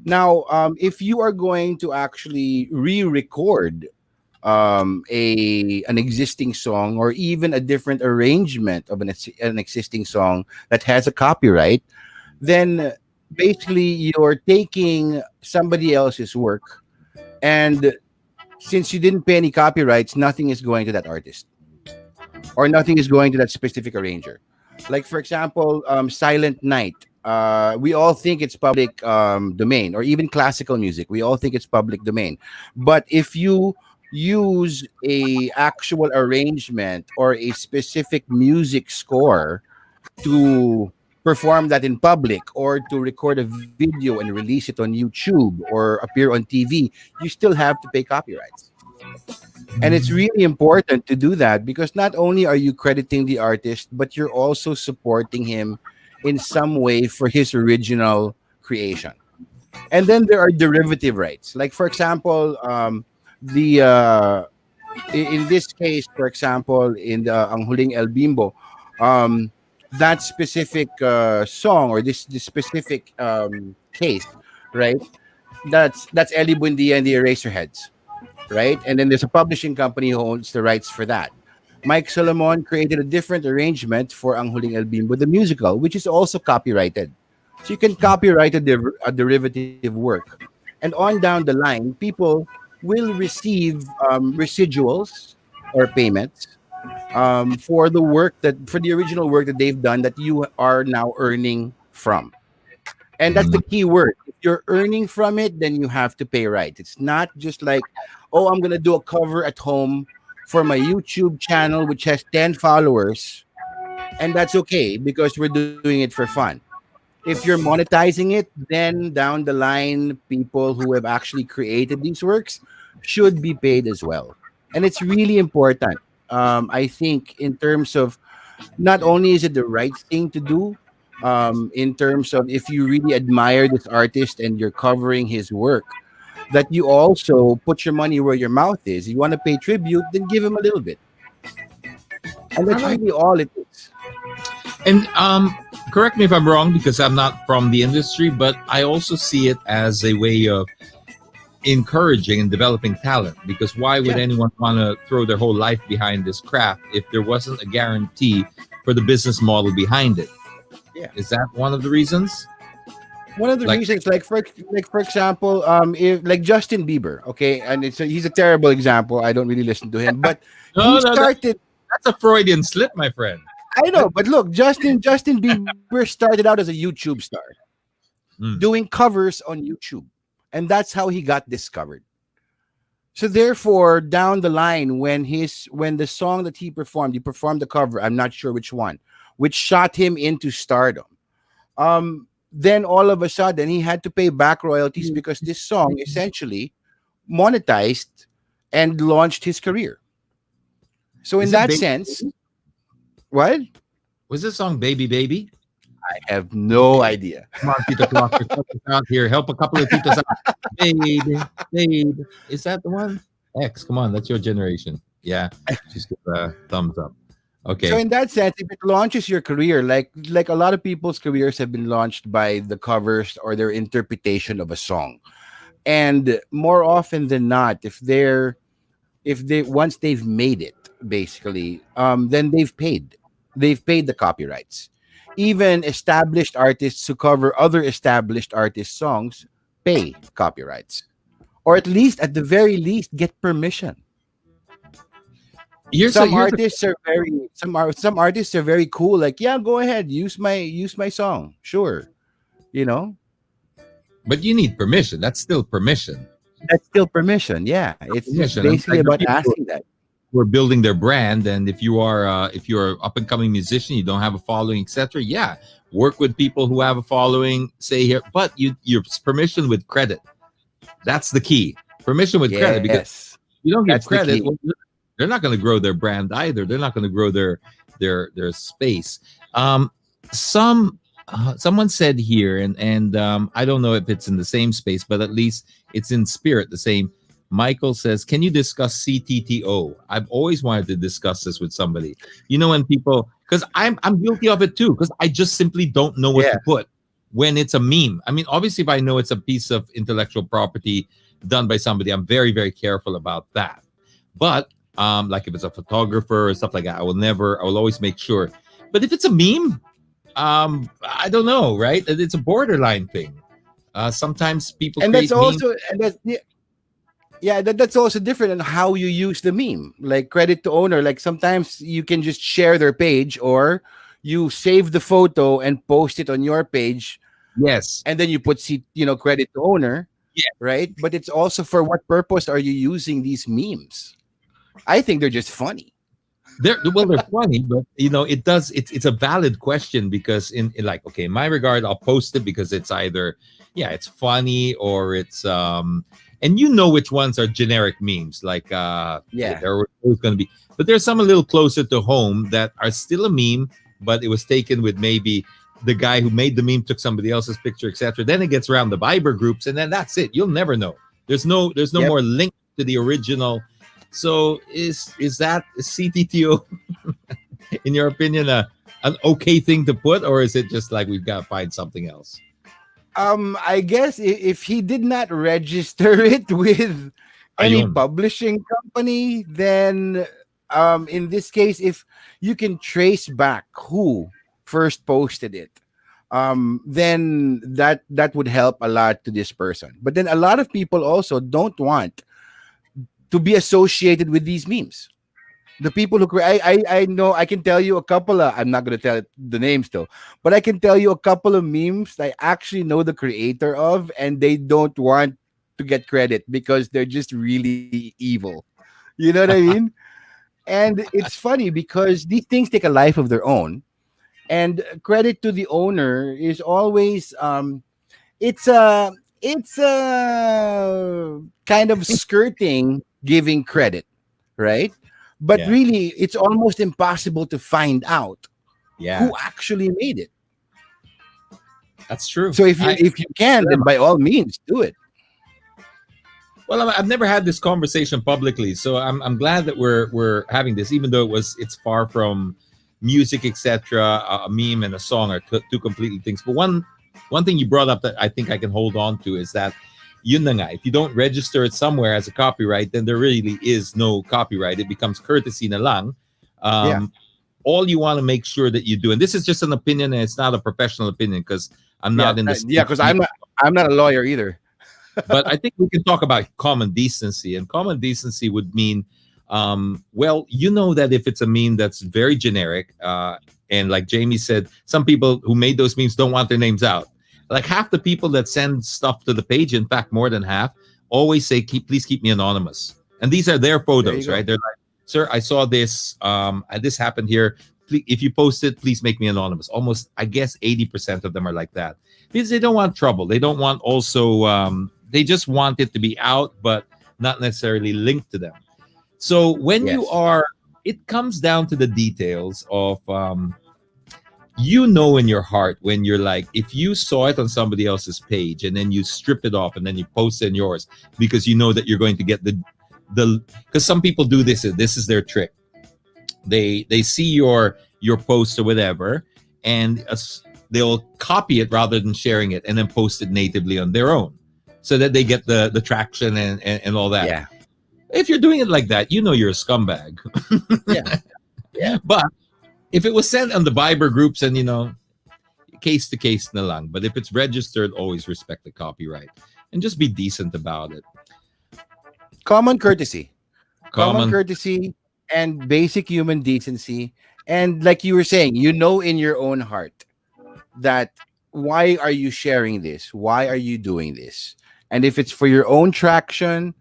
Now, if you are going to actually re-record a an existing song, or even a different arrangement of an existing song that has a copyright, then basically you're taking somebody else's work, and since you didn't pay any copyrights, nothing is going to that artist, or nothing is going to that specific arranger. Like for example, Silent Night. We all think it's public domain, or even classical music. We all think it's public domain. But if you use a actual arrangement or a specific music score to perform that in public, or to record a video and release it on YouTube or appear on TV, you still have to pay copyrights. And it's really important to do that, because not only are you crediting the artist, but you're also supporting him in some way for his original creation. And then there are derivative rights. Like for example, the in this case, for example, in the Ang Huling El Bimbo, um, that specific song, or this specific case, right? That's Ellie Buendia and the Eraserheads, right? And then there's a publishing company who owns the rights for that. Mike Solomon created a different arrangement for Ang Huling El Bimbo, the musical, which is also copyrighted. So you can copyright a derivative work. And on down the line, people will receive residuals or payments for the work for the original work that they've done, that you are now earning from. And that's the Mhm. key word. If you're earning from it, then you have to pay right. It's not just like, oh, I'm gonna do a cover at home for my YouTube channel, which has 10 followers, and that's okay because we're doing it for fun. If you're monetizing it, then down the line, people who have actually created these works should be paid as well. And it's really important. I think, in terms of, not only is it the right thing to do, in terms of, if you really admire this artist and you're covering his work, that you also put your money where your mouth is. You want to pay tribute, then give him a little bit. And All that's right. really all it is. And correct me if I'm wrong because I'm not from the industry, but I also see it as a way of encouraging and developing talent. Because why would Yeah. anyone want to throw their whole life behind this craft if there wasn't a guarantee for the business model behind it? Yeah. Is that one of the reasons? One of the Like, reasons, like for example, if like Justin Bieber, okay, and he's a terrible example. I don't really listen to him, but he no, no, started. that's a Freudian slip, my friend. I know, but look, Justin Bieber started out as a YouTube star, Mm. doing covers on YouTube, and that's how he got discovered. So therefore, down the line, when the song that he performed the cover. I'm not sure which one, which shot him into stardom. Then all of a sudden he had to pay back royalties, because this song essentially monetized and launched his career. So in Is it that baby? sense, what? Was this song "Baby Baby"? I have no idea. Come on, Titoclock, help us out here. Help a couple of titos out. Baby, baby. Is that the one? X, come on, that's your generation. Yeah, she's got a thumbs up. So Okay. in that sense, if it launches your career, like a lot of people's careers have been launched by the covers or their interpretation of a song. And more often than not, if they once they've made it, basically, then they've paid the copyrights. Even established artists who cover other established artists' songs pay copyrights, or at least, at the very least, get permission. Some here's a artists are very some artists are very cool. Like, yeah, go ahead, use my song, sure. You know, but you need permission. That's still permission. that's still permission. Yeah, it's just Permission. And basically like there are about people asking that. who are building their brand, and if you're up and coming musician, you don't have a following, etc. Yeah, work with people who have a following. Say here, but your permission with credit. That's the key. Permission with credit, because Yes, you don't give that's the credit, key. well, they're not going to grow their brand either. They're not going to grow their space. Um, some someone said here, and I don't know if it's in the same space, but at least it's in spirit the same. Michael says, "Can you discuss CTTO? I've always wanted to discuss this with somebody. You know, when people, because I'm guilty of it too, because I just simply don't know what Yeah, to put when it's a meme. I mean, obviously, if I know it's a piece of intellectual property done by somebody, I'm very, very careful about that. But like if it's a photographer or stuff like that, I will always make sure. But if it's a meme, I don't know, right? It's a borderline thing. Sometimes people and that's create memes. also and that's yeah, yeah, that's also different on how you use the meme. Like credit to owner. Like sometimes you can just share their page, or you save the photo and post it on your page, Yes. and then you put credit to owner, Yeah. right? But it's also for what purpose are you using these memes? I think they're just funny. They're funny, but it's a valid question, because in like, okay, in my regard, I'll post it because it's either, yeah, it's funny, or it's and you know which ones are generic memes, like Yeah. there were always going to be, but there's some a little closer to home that are still a meme, but it was taken with maybe the guy who made the meme took somebody else's picture, etc. Then it gets around the Viber groups, and then that's it. You'll never know. There's no Yep. more link to the original. So is that CTTO, in your opinion, an okay thing to put, or is it just like we've got to find something else? I guess if he did not register it with any Ayun. publishing company, then in this case, if you can trace back who first posted it, then that would help a lot to this person. But then a lot of people also don't want to be associated with these memes. The people who create, I know, I can tell you a couple of, I'm not going to tell the names though, but I can tell you a couple of memes that I actually know the creator of, and they don't want to get credit because they're just really evil. You know what I mean? And it's funny because these things take a life of their own, and credit to the owner is always it's a kind of skirting giving credit, right? But Yeah, really, it's almost impossible to find out yeah, who actually made it. that's true. So if you can, then by all means do it. Well, I've never had this conversation publicly, so I'm glad that we're having this, even though it's far from music, etc. A meme and a song are two completely things. But one thing you brought up that I think I can hold on to is that, yun na nga, if you don't register it somewhere as a copyright, then there really is no copyright. It becomes courtesy na lang. Yeah. All you want to make sure that you do, and this is just an opinion, and it's not a professional opinion, because I'm Yeah, not in this. yeah, because I'm not a lawyer either. But I think we can talk about common decency, and common decency would mean, well, you know that if it's a meme that's very generic, and like Jamie said, some people who made those memes don't want their names out. Like half the people that send stuff to the page, in fact, more than half, always say, please keep me anonymous." And these are their photos, go. right? They're like, "Sir, I saw this. This happened here. Please, if you post it, please make me anonymous." Almost, I guess, 80% of them are like that, because they don't want trouble. They don't want also. They just want it to be out, but not necessarily linked to them. So when Yes. you are, it comes down to the details of, in your heart, when you're like, if you saw it on somebody else's page and then you strip it off and then you post it in yours, because you know that you're going to get the because some people do this. This is their trick. They see your post or whatever, and they'll copy it rather than sharing it, and then post it natively on their own, so that they get the traction and all that. Yeah. If you're doing it like that, you're a scumbag. Yeah. Yeah. But if it was sent on the Viber groups, and case to case na lang. But if it's registered, always respect the copyright and just be decent about it. Common courtesy. Common Common. courtesy. and basic human decency. And like you were saying, you know in your own heart that why are you sharing this? Why are you doing this? And if it's for your own traction,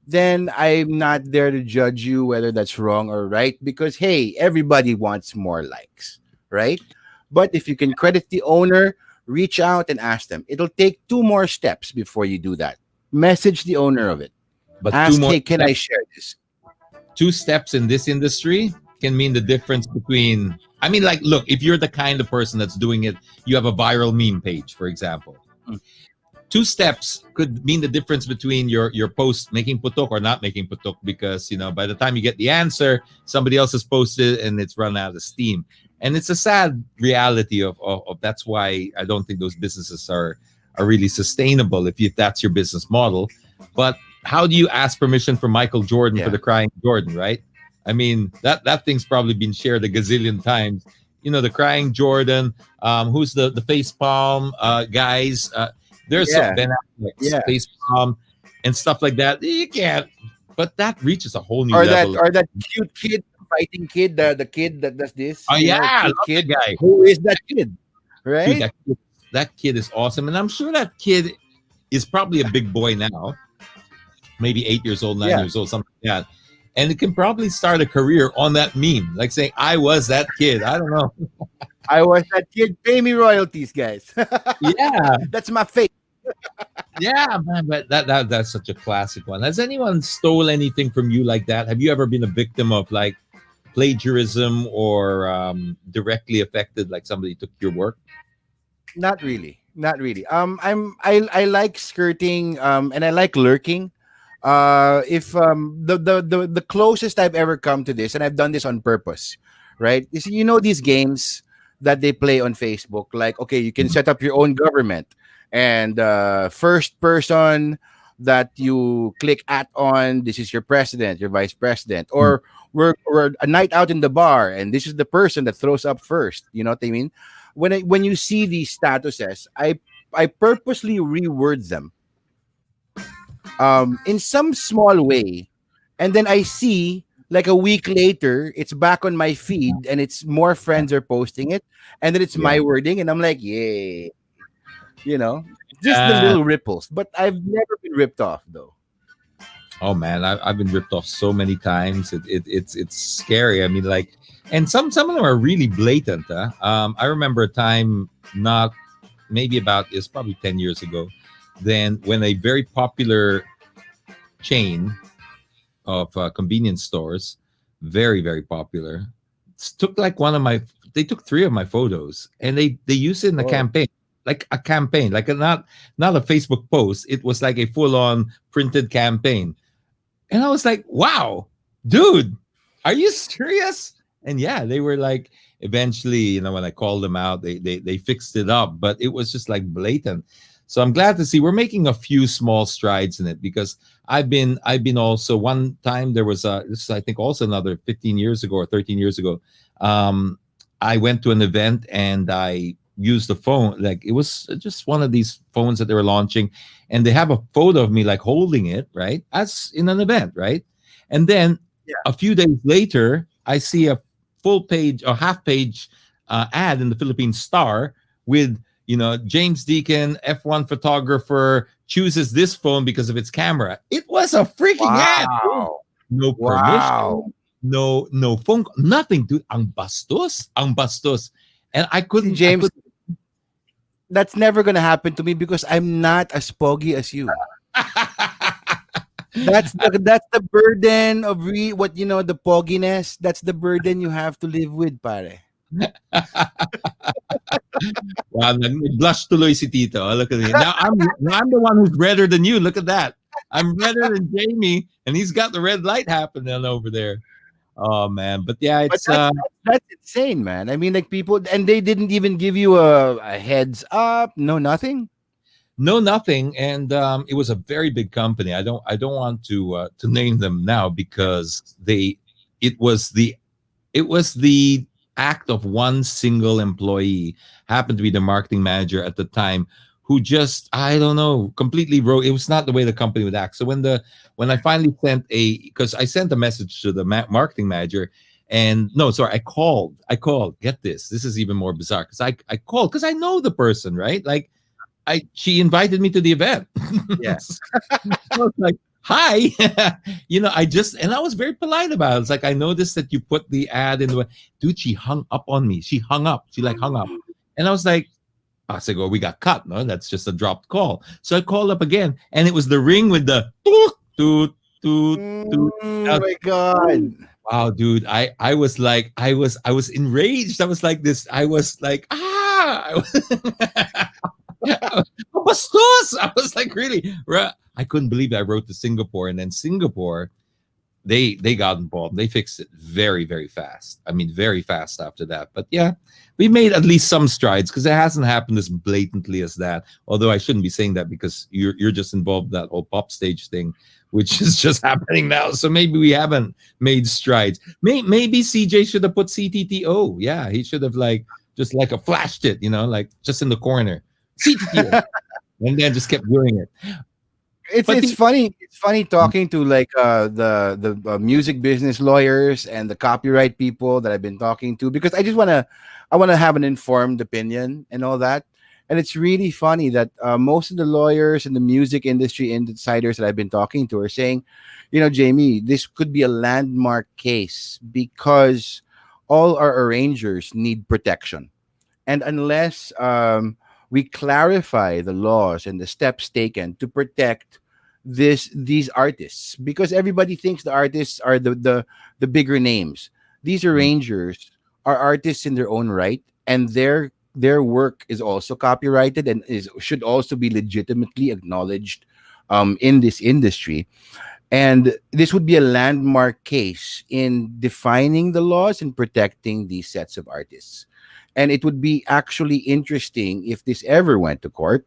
then I'm not there to judge you whether that's wrong or right because hey, everybody wants more likes, right? But if you can credit the owner, reach out and ask them. It'll take two more steps before you do that. Message the owner of it. But Ask, hey, can I share this? two steps in this industry can mean the difference between, I mean, like, look, if you're the kind of person that's doing it, you have a viral meme page, for example. Mm. Two steps could mean the difference between your post making putok or not making putok, because by the time you get the answer, somebody else has posted and it's run out of steam. And it's a sad reality of that's why I don't think those businesses are really sustainable if that's your business model. But how do you ask permission from Michael Jordan for the crying Jordan, right? I mean, that thing's probably been shared a gazillion times. The crying Jordan, who's the face palm guys. There's some Ben Affleck's face palm and stuff like that. You can't, but that reaches a whole new level. Or that cute kid, fighting kid, the kid that does this. Oh yeah, kid guy. Who is that kid? Right? Dude, that kid is awesome, and I'm sure that kid is probably a big boy now. Maybe 8 years old, 9 years old, something like that. And it can probably start a career on that meme, like saying, I was that kid. I don't know. I was that kid. Pay me royalties, guys. Yeah. That's my face. Yeah, man, but that's such a classic one. Has anyone stole anything from you like that? Have you ever been a victim of like plagiarism or directly affected, like somebody took your work? Not really. I like skirting and I like lurking. If the closest I've ever come to this, and I've done this on purpose, right? Is these games that they play on Facebook, like okay, you can set up your own government, and first person that you click at on, this is your president, your vice president, or we're a night out in the bar, and this is the person that throws up first. You know what I mean? When you see these statuses, I purposely reword them in some small way, and then I see like a week later it's back on my feed and it's more friends are posting it, and then it's my wording, and I'm like, yay, just the little ripples. But I've never been ripped off though. Oh man, I've been ripped off so many times. It's scary. I mean, like, and some of them are really blatant. I remember a time, not maybe it's probably 10 years ago, then when a very popular chain of convenience stores, very, very popular, took like they took 3 of my photos and they used it in a campaign, like a campaign, like not a Facebook post. It was like a full-on printed campaign. And I was like, wow, dude, are you serious? And yeah, they were like, eventually, when I called them out, they fixed it up, but it was just like blatant. So I'm glad to see we're making a few small strides in it, because I've been also, one time there was this is, I think, also another 15 years ago or 13 years ago. I went to an event and I used the phone, like it was just one of these phones that they were launching, and they have a photo of me like holding it, right, as in an event, right? And then a few days later, I see a full page or half page ad in the Philippine Star with James Deacon, F1 photographer, chooses this phone because of its camera. It was a freaking ad. No permission, no phone, nothing, dude. Ang bastos. And I couldn't, James. That's never gonna happen to me because I'm not as poggy as you. That's the burden of the pogginess. That's the burden you have to live with, pare. Wow, blush tuloy si Tito. Look at me. Now I'm the one who's redder than you. Look at that. I'm redder than Jamie, and he's got the red light happening over there. Oh man, but yeah, it's that's insane, man. I mean, like people, and they didn't even give you a heads up. No, nothing. No, nothing. And it was a very big company. I don't want to name them now, because it was the act of one single employee, happened to be the marketing manager at the time, who just, I don't know, completely wrote. It was not the way the company would act. So when I finally sent because I sent a message to the marketing manager, and no, sorry, I called. Get this, this is even more bizarre, because I called because I know the person, right? Like, she invited me to the event. Yeah. I was like, hi. I just, and I was very polite about it. It's like, I noticed that you put the ad in the, dude, she hung up on me. She hung up. She like hung up. And I was like, I said, oh, we got cut. No, that's just a dropped call. So I called up again, and it was the ring with the toot, toot, toot, toot. Oh my god. Wow, dude. I was like, I was enraged. I was like this. I was like, Bastos! I was like, really? I couldn't believe that I wrote to Singapore, and then Singapore, they got involved. They fixed it very, very fast. I mean, very fast after that. But yeah, we made at least some strides, because it hasn't happened as blatantly as that. Although I shouldn't be saying that, because you're just involved in that whole pop stage thing, which is just happening now. So maybe we haven't made strides. Maybe CJ should have put CTTO. Yeah, he should have just like a flashed it, like just in the corner. CTTO. And then just kept doing it. It's funny. It's funny talking to like the music business lawyers and the copyright people that I've been talking to, because I wanna have an informed opinion and all that. And it's really funny that most of the lawyers and the music industry insiders that I've been talking to are saying, Jamie, this could be a landmark case because all our arrangers need protection, and unless we clarify the laws and the steps taken to protect these artists, because everybody thinks the artists are the bigger names. These arrangers are artists in their own right, and their work is also copyrighted and should also be legitimately acknowledged in this industry. And this would be a landmark case in defining the laws and protecting these sets of artists. And it would be actually interesting if this ever went to court,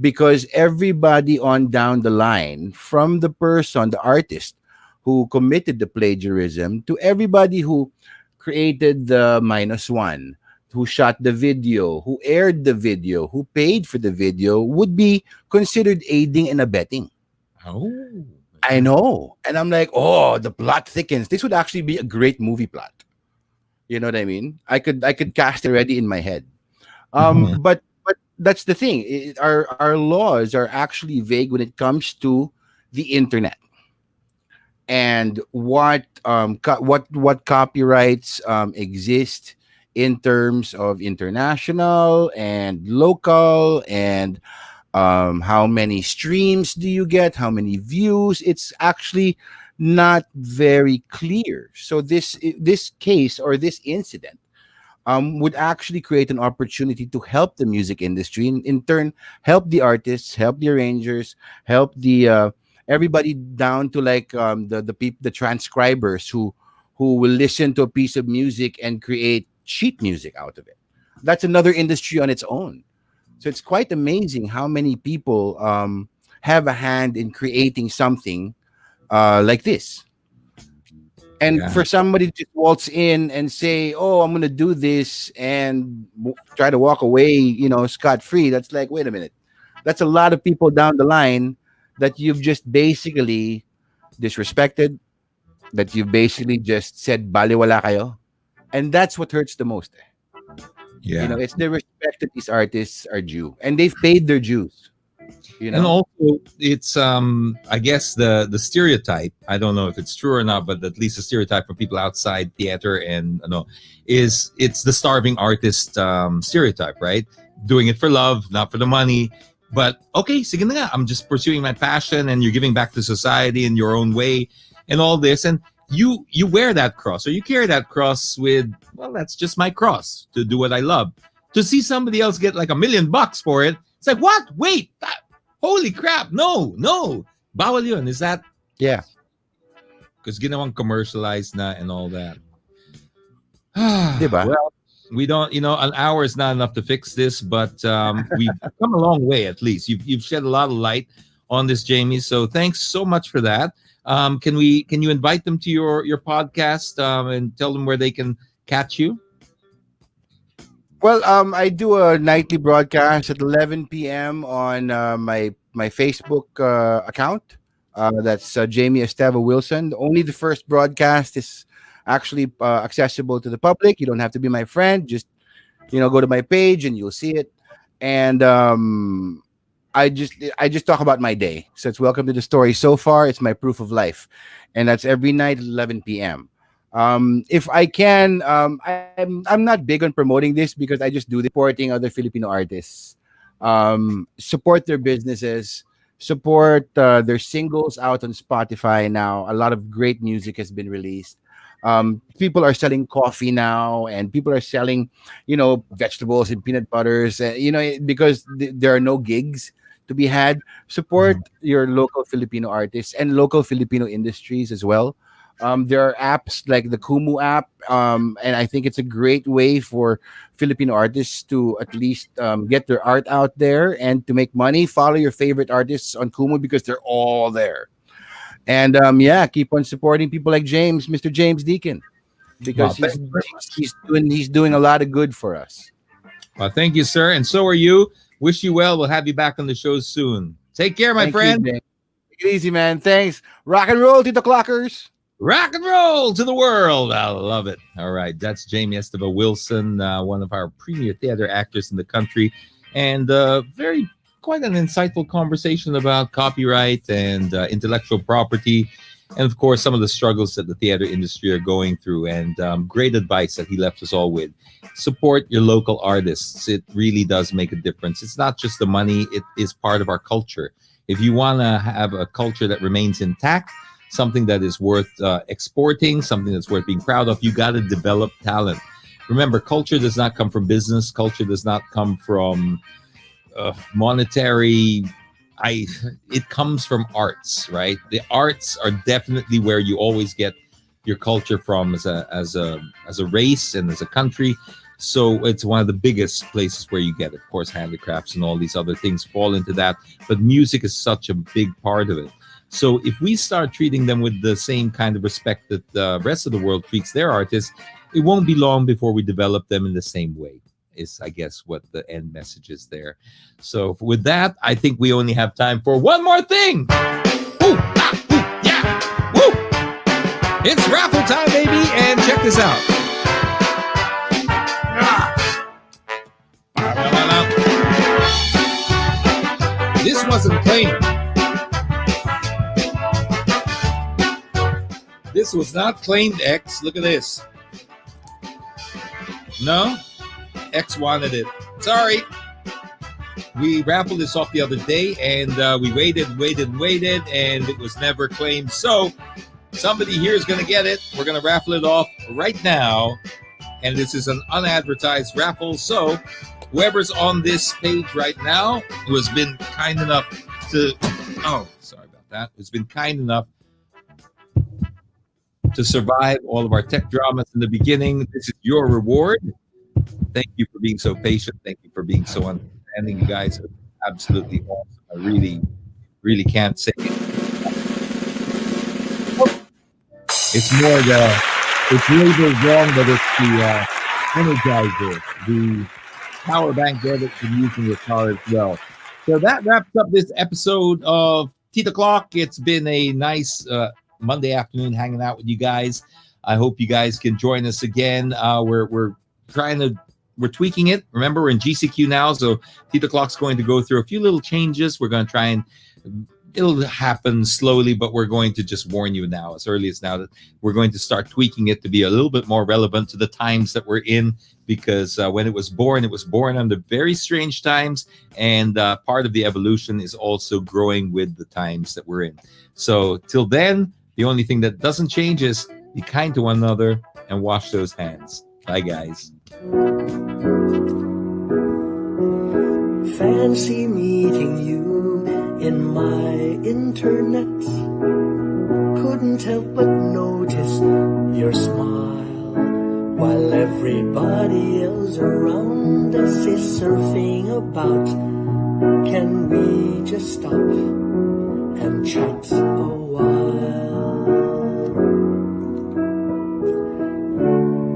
because everybody on down the line, from the person, the artist who committed the plagiarism, to everybody who created the minus one, who shot the video, who aired the video, who paid for the video, would be considered aiding and abetting. Oh. I know. And I'm like, oh, the plot thickens. This would actually be a great movie plot. You know what I mean? I could cast it already in my head. Mhm. But that's the thing. Our laws are actually vague when it comes to the internet and what copyrights exist in terms of international and local, and how many streams do you get, how many views. It's actually not very clear. So this case or this incident would actually create an opportunity to help the music industry, and in turn help the artists, help the arrangers, help the everybody down to like the transcribers who will listen to a piece of music and create sheet music out of it. That's another industry on its own. So it's quite amazing how many people have a hand in creating something like this. And Yeah. for somebody to just waltz in and say, "Oh, I'm going to do this," and try to walk away, scot free, that's like, wait a minute. That's a lot of people down the line that you've just basically disrespected, that you've basically just said, "Baliwala kayo." And that's what hurts the most. Yeah. It's the respect that these artists are due, and they've paid their dues. You And know, also, it's I guess the stereotype, I don't know if it's true or not, but at least the stereotype for people outside theater and is it's the starving artist stereotype, right? Doing it for love, not for the money. But okay, sige na nga, I'm just pursuing my passion, and you're giving back to society in your own way and all this. And you wear that cross, or you carry that cross with, well, that's just my cross to do what I love. To see somebody else get like $1 million for it, it's like, what? Wait, holy crap! No, bawal yun. Is that yeah. because ginawang commercialized na and all that? Diba? Well, we don't. An hour is not enough to fix this, but we've come a long way. At least you've shed a lot of light on this, Jamie. So thanks so much for that. Can you invite them to your podcast and tell them where they can catch you? Well, I do a nightly broadcast at 11 p.m. on my Facebook account. That's Jamie Esteva Wilson. Only the first broadcast is actually accessible to the public. You don't have to be my friend. Just go to my page and you'll see it. And I just talk about my day. So it's welcome to the story. So far, it's my proof of life, and that's every night at 11 p.m. If I can, I'm not big on promoting this because I just do this supporting other Filipino artists, support their businesses, support their singles out on Spotify now. A lot of great music has been released. People are selling coffee now, and people are selling, vegetables and peanut butters, because there are no gigs to be had. Support Mhm. your local Filipino artists and local Filipino industries as well. There are apps like the Kumu app, and I think it's a great way for Filipino artists to at least get their art out there and to make money. Follow your favorite artists on Kumu because they're all there. And yeah, keep on supporting people like Mr. James Deacon, Well, because thank he's you very he's, much. he's doing he's doing a lot of good for us. Well, thank you, sir, and so are you. Wish you well. We'll have you back on the show soon. Take care, my Thank you, friend. James. Take it easy, man. Thanks. Rock and roll, Tito Clockers. Rock and roll to the world. I love it. All right. That's Jamie Esteva Wilson, one of our premier theater actors in the country. And very quite an insightful conversation about copyright and intellectual property. And of course, some of the struggles that the theater industry are going through. And great advice that he left us all with. Support your local artists. It really does make a difference. It's not just the money, it is part of our culture. If you want to have a culture that remains intact, something that is worth exporting, something that's worth being proud of, you got to develop talent. Remember, culture does not come from business. Culture does not come from monetary. It comes from arts, right? The arts are definitely where you always get your culture from as a race and as a country. So it's one of the biggest places where you get it. Of course, handicrafts and all these other things fall into that, but music is such a big part of it. So if we start treating them with the same kind of respect that the rest of the world treats their artists, it won't be long before we develop them in the same way, is I guess what the end message is there. So with that, I think we only have time for one more thing. Ooh, ah, ooh, yeah, woo! It's raffle time, baby, and check this out. This wasn't claimed. This was not claimed, X. Look at this. No? X wanted it. Sorry. We raffled this off the other day, and we waited, and it was never claimed. So somebody here is going to get it. We're going to raffle it off right now. And this is an unadvertised raffle. So whoever's on this page right now, who has been kind enough to... Oh, sorry about that. Who's been kind enough to survive all of our tech dramas in the beginning. This is your reward. Thank you for being so patient. Thank you for being so understanding. You guys are absolutely awesome. I really, really can't say it. It's more it's labeled wrong, but it's the energizer, the power bank there that you can use in your car as well. So that wraps up this episode of Titoclock. It's been a nice Monday afternoon hanging out with you guys. I hope you guys can join us again. We're tweaking it. Remember, we're in GCQ now, so Titoclock's going to go through a few little changes. We're going to try and it'll happen slowly, but we're going to just warn you now, as early as now, that we're going to start tweaking it to be a little bit more relevant to the times that we're in, because when it was born under very strange times, and part of the evolution is also growing with the times that we're in. So till then, the only thing that doesn't change is be kind to one another and wash those hands. Bye, guys. Fancy meeting you in my internet. Couldn't help but notice your smile, while everybody else around us is surfing about. Can we just stop and chat a while?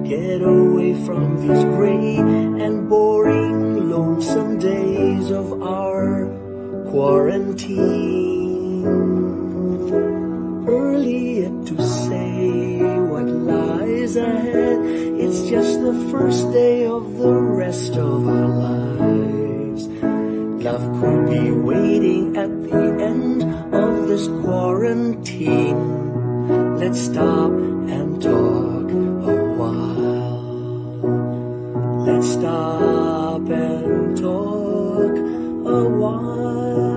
Get away away from these gray and boring, lonesome days of our quarantine. Early yet to say what lies ahead, it's just the first day of the rest of our lives. Love could be waiting at the end of this quarantine. Let's stop and talk a while. Let's stop and talk a while.